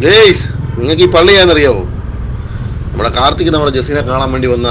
Guys, നിങ്ങൾക്ക് ഈ പള്ളി ഏതെന്നറിയാവോ? നമ്മുടെ കാർത്തിക് നമ്മുടെ ജസീനെ കാണാൻ വേണ്ടി വന്ന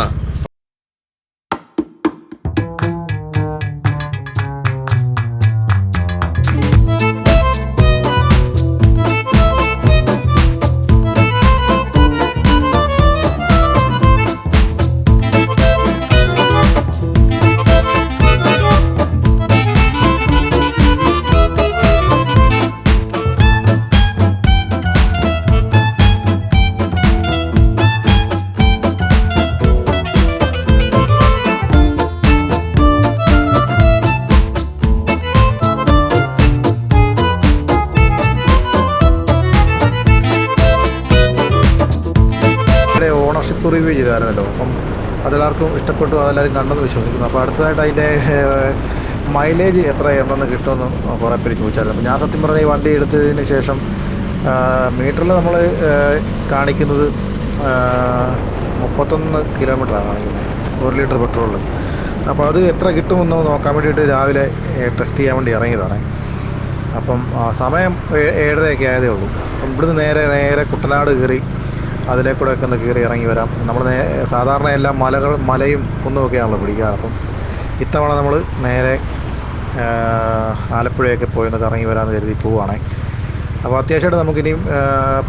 ഓണർഷിപ്പ് റിവ്യൂ ചെയ്തായിരുന്നല്ലോ. അപ്പം അതെല്ലാവർക്കും ഇഷ്ടപ്പെട്ടു, അതെല്ലാവരും കണ്ടെന്ന് വിശ്വസിക്കുന്നു. അപ്പോൾ അടുത്തതായിട്ട് അതിൻ്റെ മൈലേജ് എത്ര എണ്ണമെന്ന് കിട്ടുമെന്ന് കുറേ പേര് ചോദിച്ചായിരുന്നു. അപ്പോൾ ഞാൻ സത്യം പറഞ്ഞാൽ ഈ വണ്ടി എടുത്തതിന് ശേഷം മീറ്ററിൽ നമ്മൾ കാണിക്കുന്നത് 31 കിലോമീറ്ററാണ് കാണിക്കുന്നത് 1 ലിറ്റർ പെട്രോളിൽ. അപ്പോൾ അത് എത്ര കിട്ടുമെന്ന് നോക്കാൻ വേണ്ടിയിട്ട് രാവിലെ ടെസ്റ്റ് ചെയ്യാൻ വേണ്ടി ഇറങ്ങിയതാണ്. അപ്പം സമയം 7:30 ആയതേ ഉള്ളൂ. അപ്പം ഇവിടുന്ന് നേരെ കുട്ടനാട് കയറി അതിലേക്കൂടെയൊക്കെ ഒന്ന് കയറി ഇറങ്ങി വരാം. നമ്മൾ സാധാരണ എല്ലാം മലയും കുന്നുമൊക്കെയാണല്ലോ പിടിക്കാറ്. അപ്പം ഇത്തവണ നമ്മൾ നേരെ ആലപ്പുഴയൊക്കെ പോയി ഒന്ന് കറങ്ങി വരാമെന്ന് കരുതി പോവുകയാണേ. അപ്പോൾ അത്യാവശ്യമായിട്ട് നമുക്കിനിയും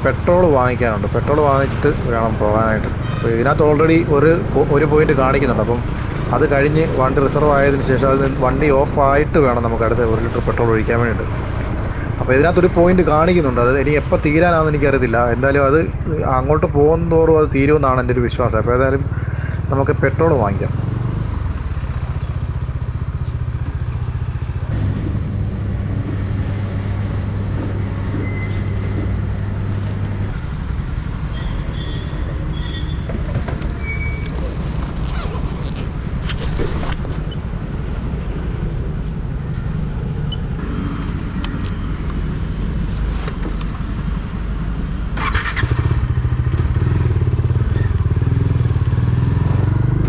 പെട്രോൾ വാങ്ങിക്കാനുണ്ട്. പെട്രോൾ വാങ്ങിച്ചിട്ട് വേണം പോകാനായിട്ട്. അപ്പോൾ ഇതിനകത്ത് ഓൾറെഡി ഒരു പോയിൻ്റ് കാണിക്കുന്നുണ്ട്. അപ്പം അത് കഴിഞ്ഞ് വണ്ടി റിസർവ് ആയതിനു ശേഷം അത് വണ്ടി ഓഫായിട്ട് വേണം നമുക്ക് അടുത്ത് 1 ലിറ്റർ പെട്രോൾ ഒഴിക്കാൻ വേണ്ടിയിട്ട്. അപ്പോൾ ഇതിനകത്തൊരു പോയിൻ്റ് കാണിക്കുന്നുണ്ട്. അത് ഇനി എപ്പോൾ തീരാനാണെന്ന് എനിക്കറിയത്തില്ല. എന്തായാലും അത് അങ്ങോട്ട് പോകുന്നതോറും അത് തീരുമെന്നാണ് എൻ്റെ ഒരു വിശ്വാസം. അപ്പോൾ ഏതായാലും നമുക്ക് പെട്രോൾ വാങ്ങിക്കാം.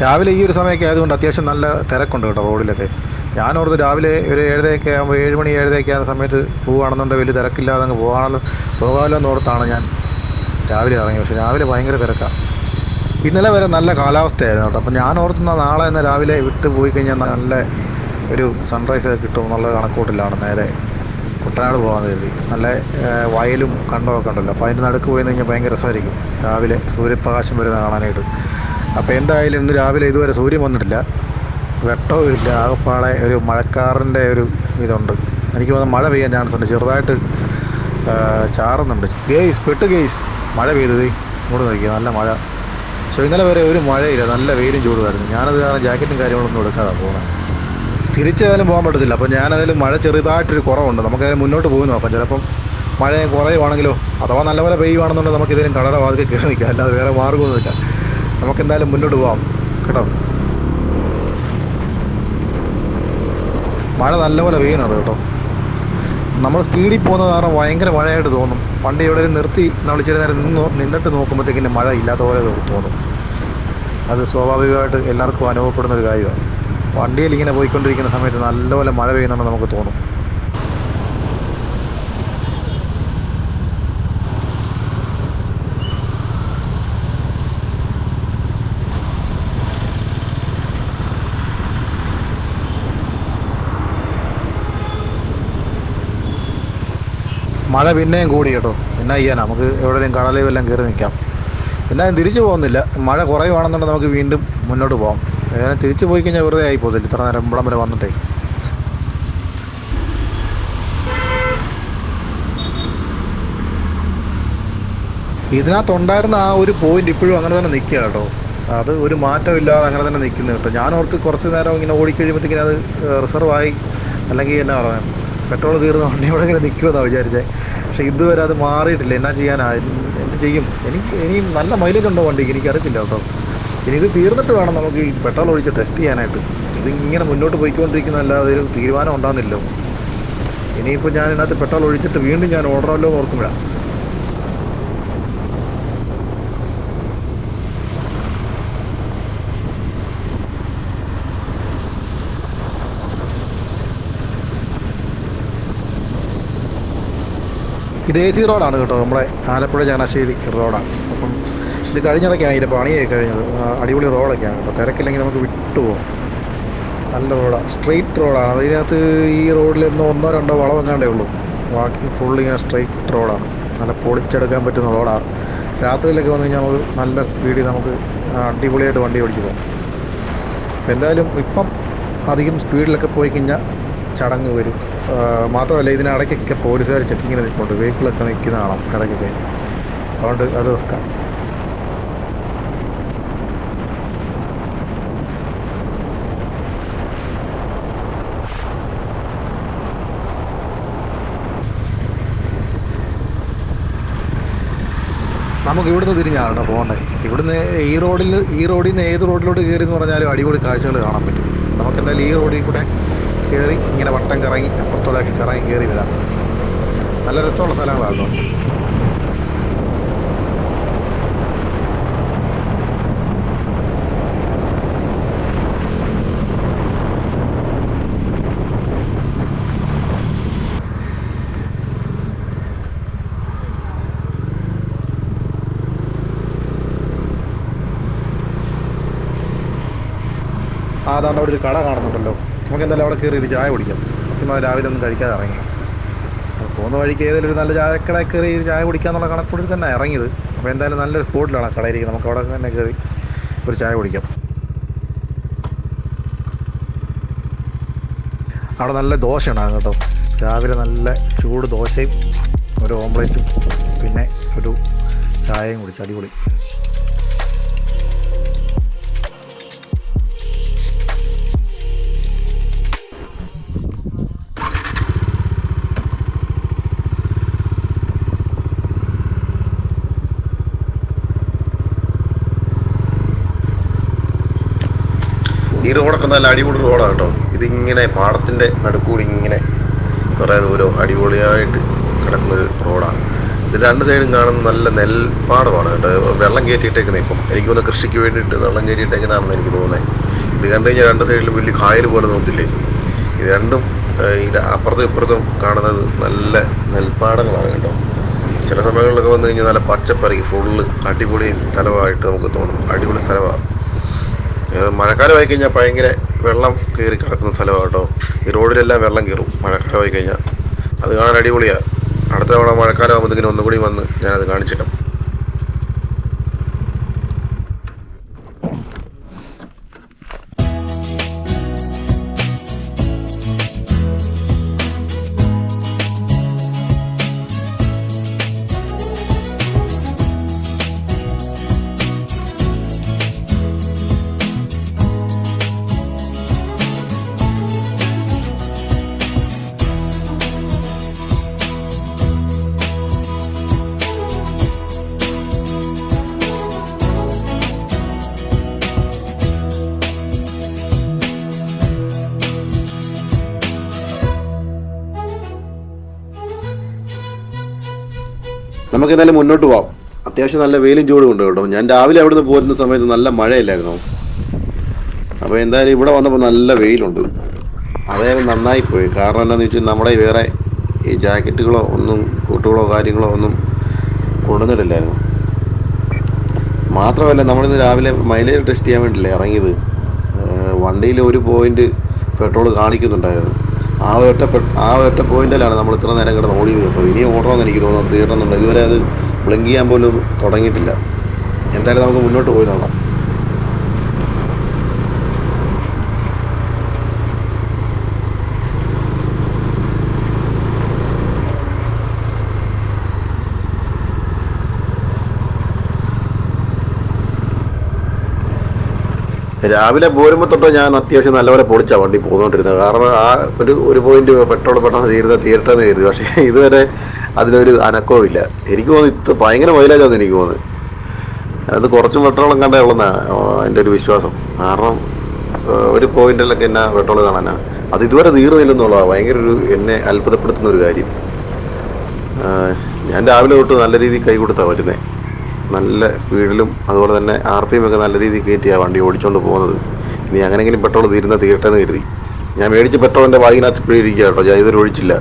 രാവിലെ ഈ ഒരു സമയമൊക്കെ ആയതുകൊണ്ട് അത്യാവശ്യം നല്ല തിരക്കുണ്ട് കേട്ടോ റോഡിലൊക്കെ. ഞാനോർത്ത് രാവിലെ ഒരു 7:30 ആകുമ്പോൾ 7 മണി 7:30 ആകുന്ന സമയത്ത് പോവുകയാണെന്നുണ്ടെങ്കിൽ വലിയ തിരക്കില്ലാതെ അങ്ങ് പോകാമല്ലോ എന്നോർത്താണ് ഞാൻ രാവിലെ ഇറങ്ങി. പക്ഷേ രാവിലെ ഭയങ്കര തിരക്കാണ്. ഇന്നലെ വരെ നല്ല കാലാവസ്ഥയായിരുന്നു കേട്ടോ. അപ്പോൾ ഞാൻ ഓർത്തുന്ന നാളെ ഇന്ന് രാവിലെ വിട്ട് പോയി കഴിഞ്ഞാൽ നല്ല ഒരു സൺറൈസ് കിട്ടും എന്നുള്ള കണക്കൂട്ടിലാണ് നേരെ കുട്ടനാട് പോകാമെന്ന് കരുതി. നല്ല വയലും കണ്ടമൊക്കെ ഉണ്ടല്ലോ. അപ്പോൾ അതിൻ്റെ നടുക്ക് പോയി കഴിഞ്ഞാൽ ഭയങ്കര രസമായിരിക്കും രാവിലെ സൂര്യപ്രകാശം വരുന്നത് കാണാനായിട്ട്. അപ്പോൾ എന്തായാലും ഇന്ന് രാവിലെ ഇതുവരെ സൂര്യൻ വന്നിട്ടില്ല, വെട്ടവും ഇല്ല. ആകെപ്പാടെ ഒരു മഴക്കാറിൻ്റെ ഒരു ഇതുണ്ട്. എനിക്ക് തോന്നുന്നു മഴ പെയ്യാൻ ചാൻസ് ഉണ്ട്. ചെറുതായിട്ട് ചാറുന്നുണ്ട്. ഗെയ്സ് മഴ പെയ്തത് ഇങ്ങോട്ട് നോക്കിയാൽ നല്ല മഴ. പക്ഷേ ഇന്നലെ വരെ ഒരു മഴയില്ല, നല്ല വെയിലും ചൂടുമായിരുന്നു. ഞാനത് കാരണം ജാക്കറ്റും കാര്യങ്ങളൊന്നും എടുക്കാതെ പോകുന്നത്. തിരിച്ചേതായാലും പോകാൻ പറ്റത്തില്ല. അപ്പോൾ ഞാനതിൽ മഴ ചെറുതായിട്ടൊരു കുറവുണ്ട്. നമുക്കതിന് മുന്നോട്ട് പോയി നോക്കാം. ചിലപ്പം മഴ കുറയുവാണെങ്കിലോ അഥവാ നല്ലപോലെ പെയ്യുവാണെന്നുണ്ടെങ്കിൽ നമുക്കിതിലും കടയുടെ വാതിൽ കയറി നിൽക്കാം. അല്ലാതെ വേറെ മാർഗ്ഗമൊന്നുമില്ല. നമുക്കെന്തായാലും മുന്നോട്ട് പോകാം കേട്ടോ. മഴ നല്ലപോലെ പെയ്യുന്നുണ്ട് കേട്ടോ. നമ്മൾ സ്പീഡിൽ പോകുന്നത് കാരണം ഭയങ്കര മഴയായിട്ട് തോന്നും. വണ്ടി എവിടെയും നിർത്തി നമ്മൾ ഇച്ചിരി നേരം നിന്നിട്ട് നോക്കുമ്പോഴത്തേക്കിൻ്റെ മഴ ഇല്ലാത്ത പോലെ തോന്നും. അത് സ്വാഭാവികമായിട്ട് എല്ലാവർക്കും അനുഭവപ്പെടുന്നൊരു കാര്യമാണ്. വണ്ടിയിൽ ഇങ്ങനെ പോയിക്കൊണ്ടിരിക്കുന്ന സമയത്ത് നല്ലപോലെ മഴ പെയ്യുന്നുണ്ടെന്ന് നമുക്ക് തോന്നും. മഴ പിന്നെയും കൂടി കേട്ടോ. എന്നാ ചെയ്യാനാ, നമുക്ക് എവിടെയെങ്കിലും കടലിൽ വല്ലതും കയറി നിൽക്കാം. എന്നാലും തിരിച്ചു പോകുന്നില്ല. മഴ കുറയുവാണെന്നുണ്ടെങ്കിൽ നമുക്ക് വീണ്ടും മുന്നോട്ട് പോകാം. ഏതായാലും തിരിച്ചു പോയി കഴിഞ്ഞാൽ വെറുതെ ആയി പോകുന്നില്ല ഇത്ര നേരം ഇവിടം വരെ വന്നിട്ടേ. ഇതിനകത്തുണ്ടായിരുന്ന ആ ഒരു പോയിൻ്റ് ഇപ്പോഴും അങ്ങനെ തന്നെ നിൽക്കുക കേട്ടോ. അത് ഒരു മാറ്റമില്ലാതെ അങ്ങനെ തന്നെ നിൽക്കുന്നു കേട്ടോ. ഞാനോർത്ത് കുറച്ച് നേരം ഇങ്ങനെ ഓടിക്കഴിയുമ്പോഴത്തേക്കിനും അത് റിസർവായി അല്ലെങ്കിൽ എന്നാ പറയുക പെട്രോൾ തീർന്ന വണ്ടി ഇവിടെ ഇങ്ങനെ നിൽക്കുമെന്നാണ് വിചാരിച്ചത്. പക്ഷേ ഇതുവരെ അത് മാറിയിട്ടില്ല. എന്നാ ചെയ്യാനാ, എന്ത് ചെയ്യും? ഇനിയും നല്ല മൈലേജ് ഉണ്ടോ വണ്ടിക്ക് എനിക്കറിയത്തില്ല കേട്ടോ. ഇനി ഇത് തീർന്നിട്ട് വേണം നമുക്ക് ഈ പെട്രോൾ ഒഴിച്ച് ടെസ്റ്റ് ചെയ്യാനായിട്ട്. ഇതിങ്ങനെ മുന്നോട്ട് പോയിക്കൊണ്ടിരിക്കുന്നതല്ലാതെ ഒരു തീരുമാനം ഉണ്ടാകുന്നില്ലല്ലോ. ഇനിയിപ്പോൾ ഞാൻ ഇതിനകത്ത് പെട്രോൾ ഒഴിച്ചിട്ട് വീണ്ടും ഞാൻ ഓടണമല്ലോ എന്ന് ഓർക്കുമ്പോഴാണ്. ഇത് AC റോഡാണ് കേട്ടോ, നമ്മുടെ ആലപ്പുഴ ചങ്ങനാശ്ശേരി റോഡാണ്. അപ്പം ഇത് കഴിഞ്ഞിടയ്ക്കാണ് ഇതിൻ്റെ പണിയായി കഴിഞ്ഞത്. അടിപൊളി റോഡൊക്കെയാണ് കേട്ടോ, തിരക്കില്ലെങ്കിൽ നമുക്ക് വിട്ടുപോകും. നല്ല റോഡാണ്, സ്ട്രെയിറ്റ് റോഡാണ്. അതിനകത്ത് ഈ റോഡിൽ ഒന്നോ രണ്ടോ വളം എങ്ങാണ്ടേ ഉള്ളൂ, ബാക്കി ഫുള്ളിങ്ങനെ സ്ട്രെയിറ്റ് റോഡാണ്. നല്ല പൊളിച്ചെടുക്കാൻ പറ്റുന്ന റോഡാണ്. രാത്രിയിലൊക്കെ വന്നു കഴിഞ്ഞാൽ നമുക്ക് നല്ല സ്പീഡിൽ നമുക്ക് അടിപൊളിയായിട്ട് വണ്ടി ഓടിച്ച് പോകും. എന്തായാലും ഇപ്പം അധികം സ്പീഡിലൊക്കെ പോയി കഴിഞ്ഞാൽ ചടങ്ങ് വരും. മാത്രമല്ല ഇതിനിടയ്ക്കൊക്കെ പോലീസുകാർ ചെക്കിങ്ങിന് നിൽപ്പുണ്ട്, വെഹിക്കിളൊക്കെ നിൽക്കുന്ന കാണാം ഇടയ്ക്കൊക്കെ. അതുകൊണ്ട് അത് റിസ്ക്കാണ്. നമുക്ക് ഇവിടുന്ന് തിരിഞ്ഞാണ് കേട്ടോ പോകേണ്ടത്. ഇവിടുന്ന് ഈ റോഡിൽ നിന്ന് ഏത് റോഡിലോട്ട് കയറി എന്ന് പറഞ്ഞാലും അടിപൊളി കാഴ്ചകൾ കാണാൻ പറ്റും. നമുക്ക് എന്തായാലും ഈ റോഡിൽ കൂടെ കയറി ഇങ്ങനെ വട്ടം കറങ്ങി അപ്പുറത്തോടൊക്കെ കറങ്ങി കയറി വരാം. നല്ല രസമുള്ള സ്ഥലങ്ങളാണല്ലോ. അതാണ്ട് അവിടെ ഒരു കട കാണുന്നുണ്ടല്ലോ, നമുക്ക് എന്തായാലും അവിടെ കയറി ഒരു ചായ കുടിക്കാം. സത്യമായി രാവിലെ ഒന്നും കഴിക്കാതെ ഇറങ്ങി. പോകുന്ന വഴിക്ക് ഏതെങ്കിലും ഒരു നല്ല ചായക്കടയിൽ കയറി ഒരു ചായ കുടിക്കാന്നുള്ള കണക്കൂടി തന്നെ ഇറങ്ങിയത്. അപ്പോൾ എന്തായാലും നല്ലൊരു സ്പോട്ടിലാണ് ആ കടയിരിക്കുന്നത്, നമുക്ക് അവിടെ തന്നെ കയറി ഒരു ചായ കുടിക്കാം. അവിടെ നല്ല ദോശ ഉണ്ടാകും കേട്ടോ, രാവിലെ നല്ല ചൂട് ദോശയും ഒരു ഓംപ്ലേറ്റും പിന്നെ ഒരു ചായയും കുടിച്ച് അടിപൊളി. ഈ റോഡൊക്കെ നല്ല അടിപൊളി റോഡാണ് കേട്ടോ. ഇതിങ്ങനെ പാടത്തിൻ്റെ നടുക്കൂടി ഇങ്ങനെ കുറേ ദൂരം അടിപൊളിയായിട്ട് കിടക്കുന്നൊരു റോഡാണ്. ഇത് രണ്ട് സൈഡും കാണുന്ന നല്ല നെൽപ്പാടമാണ് കേട്ടോ. വെള്ളം കയറ്റിയിട്ടേക്കുന്നത് ഇപ്പം എനിക്ക് തോന്നുന്നു കൃഷിക്ക് വേണ്ടിയിട്ട് വെള്ളം കയറ്റിയിട്ടേക്കുന്നതാണെന്ന് എനിക്ക് തോന്നുന്നത്. ഇത് കണ്ടു കഴിഞ്ഞാൽ രണ്ട് സൈഡിലും വലിയ കായൽ പോലെ തോന്നില്ലേ. ഇത് രണ്ടും അപ്പുറത്തും ഇപ്പുറത്തും കാണുന്നത് നല്ല നെൽപ്പാടങ്ങളാണ് കേട്ടോ. ചില സമയങ്ങളിലൊക്കെ വന്നു കഴിഞ്ഞാൽ നല്ല പച്ചപ്പറിക്ക് ഫുള്ള് അടിപൊളി സ്ഥലമായിട്ട് നമുക്ക് തോന്നും. അടിപൊളി സ്ഥലമാണ്. മഴക്കാലമായി കഴിഞ്ഞാൽ ഭയങ്കര വെള്ളം കയറി കിടക്കുന്ന സ്ഥലമാണ് കേട്ടോ. ഈ റോഡിലെല്ലാം വെള്ളം കയറും മഴക്കാലമായി കഴിഞ്ഞാൽ. അത് കാണാൻ അടിപൊളിയാണ്. അടുത്ത തവണ മഴക്കാലം ആകുമ്പോഴത്തേക്കിനും ഒന്നും കൂടി വന്ന് ഞാനത് കാണിച്ചിട്ടാം. നമുക്ക് എന്തായാലും മുന്നോട്ട് പോവാം. അത്യാവശ്യം നല്ല വെയിലും ചൂടും ഉണ്ട് കേട്ടോ. ഞാൻ രാവിലെ അവിടെ നിന്ന് പോരുന്ന സമയത്ത് നല്ല മഴയില്ലായിരുന്നു. അപ്പോൾ എന്തായാലും ഇവിടെ വന്നപ്പോൾ നല്ല വെയിലുണ്ട്. അതായത് നന്നായിപ്പോയി. കാരണം എന്താണെന്ന് വെച്ചാൽ നമ്മുടെ വേറെ ഈ ജാക്കറ്റുകളോ ഒന്നും കൂട്ടുകളോ കാര്യങ്ങളോ ഒന്നും കൊണ്ടുവന്നിട്ടില്ലായിരുന്നു. മാത്രമല്ല നമ്മളിന്ന് രാവിലെ മൈലേജ് ടെസ്റ്റ് ചെയ്യാൻ വേണ്ടിയില്ലേ ഇറങ്ങിയത്. വണ്ടിയിൽ ഒരു പോയിൻ്റ് പെട്രോൾ കാണിക്കുന്നുണ്ടായിരുന്നു. ആ ഒരൊറ്റ പോയിന്റിലാണ് നമ്മൾ ഇത്ര നേരം കിടന്ന് ഓടിയത് കേട്ടോ. ഇനിയും ഓടണമെന്ന് എനിക്ക് തോന്നുന്നു, തീരണമെന്നുണ്ട്. ഇതുവരെ അത് ബ്ലിങ്ക് ചെയ്യാൻ പോലും തുടങ്ങിയിട്ടില്ല. എന്തായാലും നമുക്ക് മുന്നോട്ട് പോയി നോക്കാം. രാവിലെ പോരുമ്പോൾ തൊട്ട് ഞാൻ അത്യാവശ്യം നല്ലപോലെ പൊളിച്ചാണ് വണ്ടി പോന്നുകൊണ്ടിരുന്നത്. കാരണം ആ ഒരു പോയിന്റ് പെട്രോൾ പെട്ടെന്ന് തീരട്ടെന്ന് കരുതി. പക്ഷേ ഇതുവരെ അതിനൊരു അനക്കവും ഇല്ല. എനിക്ക് തോന്നുന്നു ഇത് ഭയങ്കര മൈലേജാന്ന് എനിക്ക് തോന്നുന്നത്. അത് കുറച്ച് പെട്രോളും കണ്ടേ ഉള്ളെന്നാണ് എൻ്റെ ഒരു വിശ്വാസം. കാരണം ഒരു പോയിന്റിലൊക്കെ എന്നാ പെട്രോൾ കാണാനാ, അത് ഇതുവരെ തീർന്നില്ലെന്നുള്ളതാണ് ഭയങ്കര എന്നെ അത്ഭുതപ്പെടുത്തുന്ന ഒരു കാര്യം. ഞാൻ രാവിലെ തൊട്ട് നല്ല രീതിയിൽ കൈ കൊടുത്താണ് വരുന്നത്. നല്ല സ്പീഡിലും അതുപോലെ തന്നെ RPM ഒക്കെ നല്ല രീതിയിൽ കയറ്റിയാണ് വണ്ടി ഓടിച്ചുകൊണ്ട് പോകുന്നത്. ഇനി അങ്ങനെയെങ്കിലും പെട്രോൾ തീരട്ടെന്ന് കരുതി ഞാൻ മേടിച്ച പെട്രോളിൻ്റെ വാങ്ങിനകത്ത് ഇപ്പോഴും ഇരിക്കുക കേട്ടോ. ഞാൻ ഇതുവരെ ഒഴിച്ചില്ല.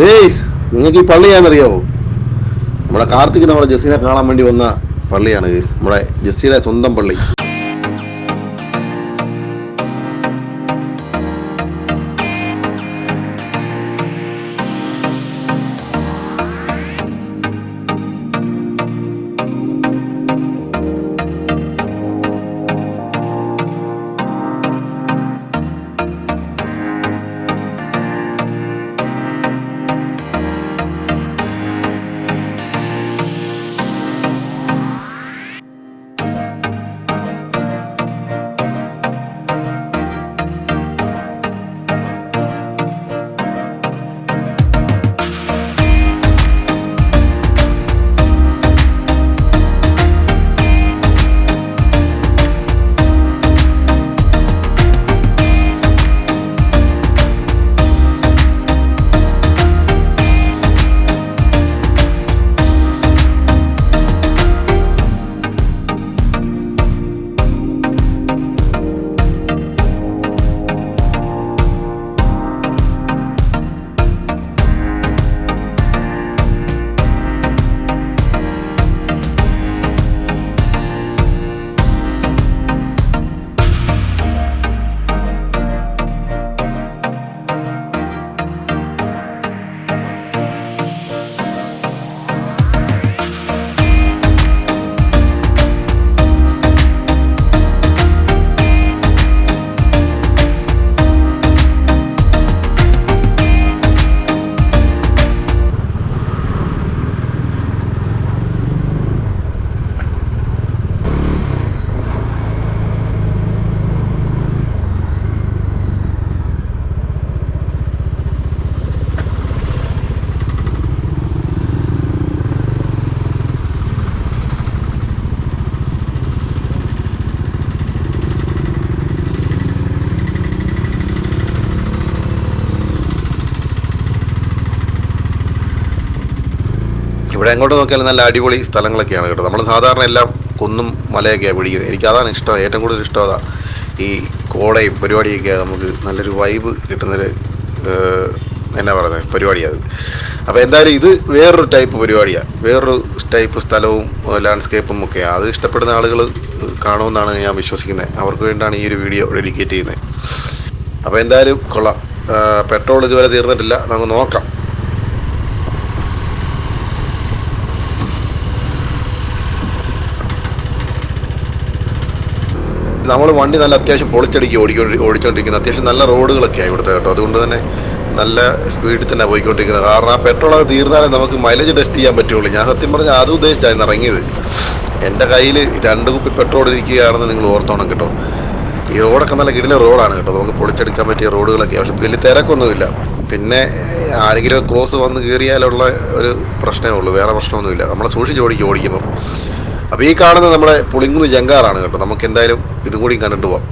ഗേയ്സ്, നിങ്ങൾക്ക് ഈ പള്ളി ഏതെന്നറിയാവോ? നമ്മുടെ കാർത്തിക് നമ്മുടെ ജെസ്സിനെ കാണാൻ വേണ്ടി വന്ന പള്ളിയാണ് ഗേയ്സ്, നമ്മുടെ ജെസ്സിയുടെ സ്വന്തം പള്ളി. ഇവിടെ എങ്ങോട്ട് നോക്കിയാലും നല്ല അടിപൊളി സ്ഥലങ്ങളൊക്കെയാണ് കേട്ടോ. നമ്മൾ സാധാരണ എല്ലാം കുന്നും മലയൊക്കെയാണ് പിടിക്കുന്നത്. എനിക്കതാണ് ഇഷ്ടം, ഏറ്റവും കൂടുതൽ ഇഷ്ടം അതാണ്. ഈ കോടയും പരിപാടിയൊക്കെ നമുക്ക് നല്ലൊരു വൈബ് കിട്ടുന്നൊരു എന്നാ പറയുന്നത് പരിപാടിയാണ്. അപ്പോൾ എന്തായാലും ഇത് വേറൊരു ടൈപ്പ് പരിപാടിയാണ്, വേറൊരു ടൈപ്പ് സ്ഥലവും ലാൻഡ്സ്കേപ്പും ഒക്കെയാണ്. അത് ഇഷ്ടപ്പെടുന്ന ആളുകൾ കാണുമെന്നാണ് ഞാൻ വിശ്വസിക്കുന്നത്. അവർക്ക് വേണ്ടിയാണ് ഈ ഒരു വീഡിയോ ഡെഡിക്കേറ്റ് ചെയ്യുന്നത്. അപ്പോൾ എന്തായാലും കൊള്ളാം. പെട്രോൾ ഇതുവരെ തീർന്നിട്ടില്ല, നമുക്ക് നോക്കാം. നമ്മൾ വണ്ടി നല്ല അത്യാവശ്യം പൊളിച്ചടുക്കി ഓടിച്ചുകൊണ്ടിരിക്കുന്നത്. അത്യാവശ്യം നല്ല റോഡുകളൊക്കെയാണ് ഇവിടുത്തെ കേട്ടോ. അതുകൊണ്ട് തന്നെ നല്ല സ്പീഡിൽ തന്നെ പോയിക്കൊണ്ടിരിക്കുന്നത്. കാരണം ആ പെട്രോൾ അത് തീർന്നാലേ നമുക്ക് മൈലേജ് ടെസ്റ്റ് ചെയ്യാൻ പറ്റുള്ളൂ. ഞാൻ സത്യം പറഞ്ഞാൽ അത് ഉദ്ദേശിച്ചായിരുന്നു ഇറങ്ങിയത്. എൻ്റെ കയ്യിൽ 2 കുപ്പി പെട്രോൾ ഇരിക്കുകയാണെന്ന് നിങ്ങൾ ഓർത്തോണം കേട്ടോ. ഈ റോഡൊക്കെ നല്ല കിടില റോഡാണ് കേട്ടോ. നമുക്ക് പൊളിച്ചെടുക്കാൻ പറ്റിയ റോഡുകളൊക്കെ. പക്ഷെ വലിയ തിരക്കൊന്നുമില്ല. പിന്നെ ആരെങ്കിലും ക്രോസ് വന്ന് കയറിയാലുള്ള ഒരു പ്രശ്നമേ ഉള്ളൂ, വേറെ പ്രശ്നമൊന്നുമില്ല. നമ്മളെ സൂക്ഷിച്ച് ഓടിക്കുമ്പോൾ. അപ്പോൾ ഈ കാണുന്നത് നമ്മുടെ പുളിങ്കുന്ന് ജങ്കാറാണ് കേട്ടോ. നമുക്ക് എന്തായാലും ഇതും കൂടി കണ്ടിട്ട് പോവാം.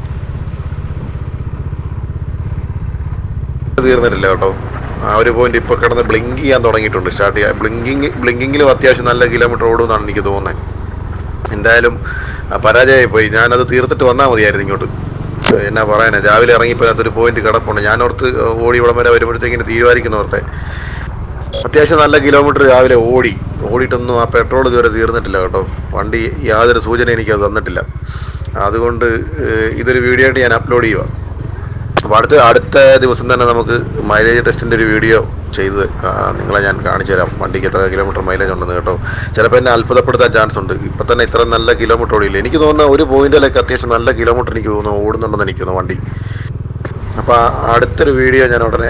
തീർന്നിട്ടില്ല കേട്ടോ. ആ ഒരു പോയിന്റ് ഇപ്പോൾ കിടന്ന് ബ്ലിങ്ക് ചെയ്യാൻ തുടങ്ങിയിട്ടുണ്ട്. സ്റ്റാർട്ട് ചെയ്യാൻ ബ്ലിങ്കിങ്ങിലും അത്യാവശ്യം നല്ല കിലോമീറ്റർ ഓടുമെന്നാണ് എനിക്ക് തോന്നുന്നത്. എന്തായാലും പരാജയമായി. ഞാനത് തീർത്തിട്ട് വന്നാൽ മതിയായിരുന്നു ഇങ്ങോട്ട്. എന്നാ പറയാനാ, രാവിലെ ഇറങ്ങിയപ്പോൾ അതൊരു പോയിന്റ് കിടപ്പുണ്ട്. ഞാനോർത്ത് ഓടി ഇവിടം വരെ വരുമ്പോഴത്തേക്കിന് തീരുമാനിക്കുന്നോർത്തെ. അത്യാവശ്യം നല്ല കിലോമീറ്റർ രാവിലെ ഓടിയിട്ടൊന്നും ആ പെട്രോൾ ഇതുവരെ തീർന്നിട്ടില്ല കേട്ടോ. വണ്ടി യാതൊരു സൂചന എനിക്കത് തന്നിട്ടില്ല. അതുകൊണ്ട് ഇതൊരു വീഡിയോ ആയിട്ട് ഞാൻ അപ്ലോഡ് ചെയ്യുക. അപ്പോൾ അടുത്ത ദിവസം തന്നെ നമുക്ക് മൈലേജ് ടെസ്റ്റിൻ്റെ ഒരു വീഡിയോ ചെയ്ത് നിങ്ങളെ ഞാൻ കാണിച്ചു തരാം. വണ്ടിക്ക് എത്ര കിലോമീറ്റർ മൈലേജ് ഉണ്ടെന്ന് കേട്ടോ. ചിലപ്പോൾ എന്നെ അത്ഭുതപ്പെടുത്താൻ ചാൻസ് ഉണ്ട്. ഇപ്പം തന്നെ ഇത്ര നല്ല കിലോമീറ്റർ ഓടിയില്ല. എനിക്ക് തോന്നുന്ന ഒരു പോയിന്റിലേക്ക് അത്യാവശ്യം നല്ല കിലോമീറ്റർ എനിക്ക് തോന്നുന്നു ഓടുന്നുണ്ടെന്ന് എനിക്ക് തോന്നുന്നു വണ്ടി. അപ്പോൾ അടുത്തൊരു വീഡിയോ ഞാൻ ഉടനെ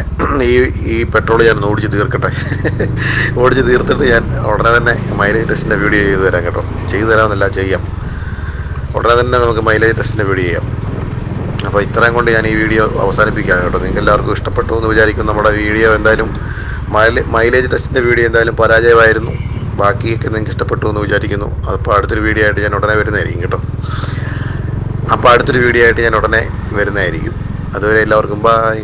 ഈ പെട്രോൾ ഞാൻ ഓടിച്ച് തീർക്കട്ടെ. ഓടിച്ച് തീർത്തിട്ട് ഞാൻ ഉടനെ തന്നെ മൈലേജ് ടെസ്റ്റിൻ്റെ വീഡിയോ ചെയ്തു തരാം കേട്ടോ. ചെയ്തു തരാമെന്നല്ല, ചെയ്യാം. ഉടനെ തന്നെ നമുക്ക് മൈലേജ് ടെസ്റ്റിൻ്റെ വീഡിയോ ചെയ്യാം. അപ്പോൾ ഇത്രയും കൊണ്ട് ഞാൻ ഈ വീഡിയോ അവസാനിപ്പിക്കുകയാണ് കേട്ടോ. നിങ്ങൾക്ക് എല്ലാവർക്കും ഇഷ്ടപ്പെട്ടു എന്ന് വിചാരിക്കുന്നു. നമ്മുടെ വീഡിയോ എന്തായാലും മൈലേജ് ടെസ്റ്റിൻ്റെ വീഡിയോ എന്തായാലും പരാജയമായിരുന്നു. ബാക്കിയൊക്കെ നിങ്ങൾക്ക് ഇഷ്ടപ്പെട്ടു എന്ന് വിചാരിക്കുന്നു. അപ്പോൾ അടുത്തൊരു വീഡിയോ ആയിട്ട് ഞാൻ ഉടനെ വരുന്നതായിരിക്കും കേട്ടോ. അതുവരെ എല്ലാവർക്കും ബൈ.